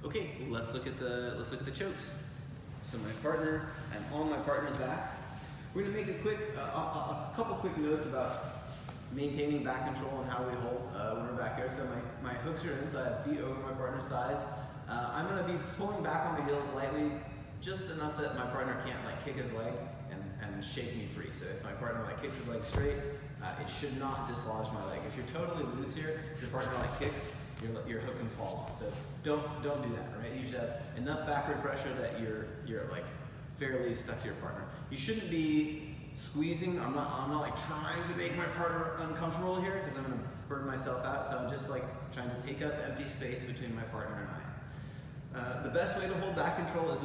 Okay, let's look at the chokes. So my partner, I'm on my partner's back. We're gonna make a couple quick notes about maintaining back control and how we hold when we're back here. So my hooks are in, so I have feet over my partner's thighs. I'm gonna be pulling back on the heels lightly, just enough that my partner can't like kick his leg and shake me free. So if my partner like kicks his leg straight, it should not dislodge my leg. If you're totally loose here, if your partner like kicks, your hook can fall off. So don't do that, right? You should have enough backward pressure that you're like fairly stuck to your partner. You shouldn't be squeezing. I'm not like trying to make my partner uncomfortable here because I'm gonna burn myself out. So I'm just like trying to take up empty space between my partner and I. The best way to hold back control is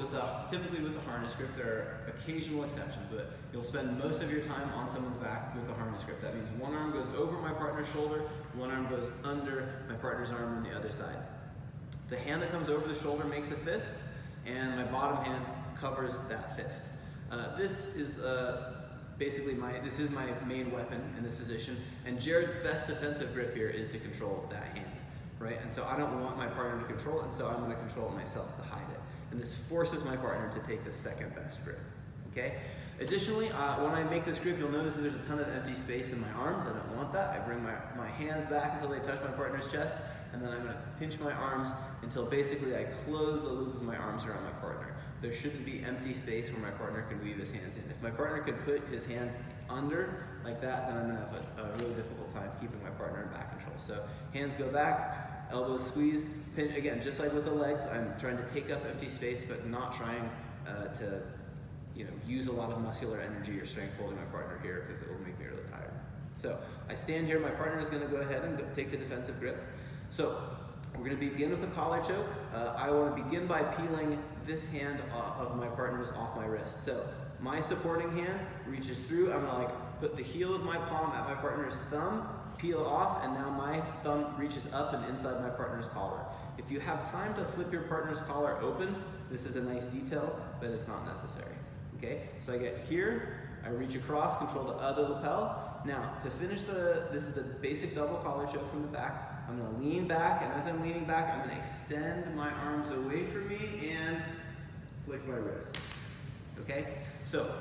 typically with a harness grip. There are occasional exceptions, but you'll spend most of your time on someone's back with a harness grip. That means one arm goes over my partner's shoulder, one arm goes under my partner's arm on the other side. The hand that comes over the shoulder makes a fist, and my bottom hand covers that fist. This is basically my main weapon in this position, and Jared's best defensive grip here is to control that hand. Right? And so I don't want my partner to control it, and so I'm going to control it myself to hide it. And this forces my partner to take the second best grip. Okay? Additionally, when I make this grip, you'll notice that there's a ton of empty space in my arms. I don't want that. I bring my hands back until they touch my partner's chest, and then I'm going to pinch my arms until basically I close the loop of my arms around my partner. There shouldn't be empty space where my partner can weave his hands in. If my partner could put his hands under like that, then I'm going to have a really difficult time keeping my partner in back control. So hands go back, elbows squeeze, pinch. Again, just like with the legs, I'm trying to take up empty space, but not trying to use a lot of muscular energy or strength holding my partner here because it will make me really tired. So I stand here, my partner is going to go ahead and take the defensive grip. So we're going to begin with a collar choke. I want to begin by peeling this hand of my partner's off my wrist. So my supporting hand reaches through. I'm going to like put the heel of my palm at my partner's thumb, peel off, and now my thumb reaches up and inside my partner's collar. If you have time to flip your partner's collar open, this is a nice detail, but it's not necessary. Okay, so I get here, I reach across, control the other lapel. Now, to finish this is the basic double collar choke from the back. I'm gonna lean back, and as I'm leaning back, I'm gonna extend my arms away from me and flick my wrists. Okay, so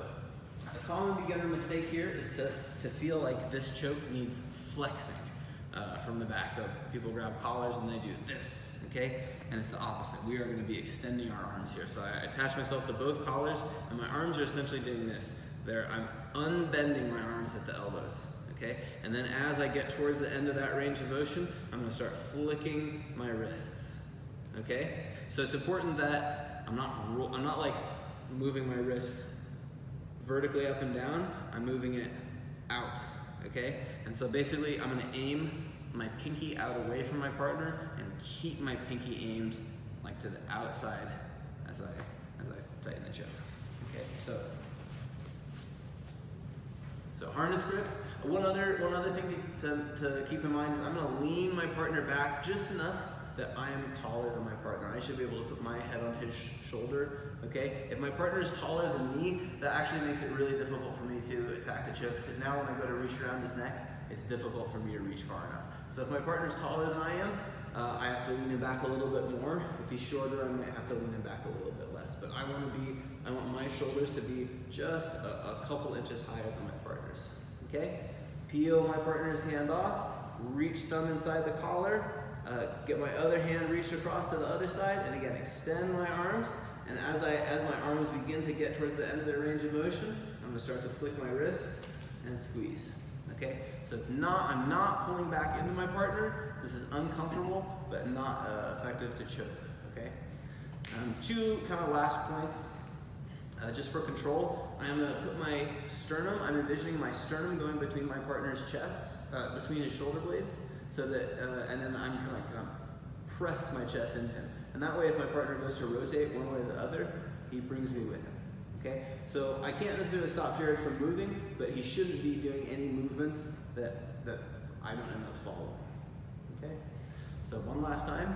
a common beginner mistake here is to feel like this choke needs flexing from the back. So people grab collars and they do this, okay? And it's the opposite. We are gonna be extending our arms here. So I attach myself to both collars and my arms are essentially doing this. I'm unbending my arms at the elbows, okay? And then as I get towards the end of that range of motion, I'm gonna start flicking my wrists, okay? So it's important that I'm not like moving my wrist vertically up and down, I'm moving it out, okay? And so basically I'm gonna aim my pinky out away from my partner and keep my pinky aimed like to the outside as I tighten the choke, okay? So harness grip. One other thing to keep in mind is I'm gonna lean my partner back just enough that I am taller than my partner. I should be able to put my head on his shoulder, okay? If my partner is taller than me, that actually makes it really difficult for me to attack the chokes, because now when I go to reach around his neck, it's difficult for me to reach far enough. So if my partner's taller than I am, I have to lean him back a little bit more. If he's shorter, I might have to lean him back a little bit less. But I want my shoulders to be just a couple inches higher than my partner's, okay? Peel my partner's hand off, reach thumb inside the collar, get my other hand reached across to the other side, and again, extend my arms. And as my arms begin to get towards the end of their range of motion, I'm gonna start to flick my wrists and squeeze, okay? So I'm not pulling back into my partner. This is uncomfortable, but not effective to choke, okay? Two kind of last points, just for control. I'm gonna put my sternum, I'm envisioning my sternum going between my partner's chest, between his shoulder blades, so that, and then I'm gonna press my chest into him. And that way, if my partner goes to rotate one way or the other, he brings me with him, okay? So I can't necessarily stop Jared from moving, but he shouldn't be doing any movements that I don't end up following, okay? So one last time,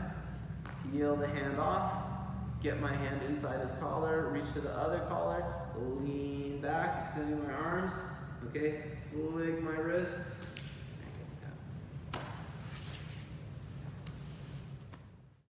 peel the hand off, get my hand inside his collar, reach to the other collar, lean back, extending my arms, okay? Flick my wrists,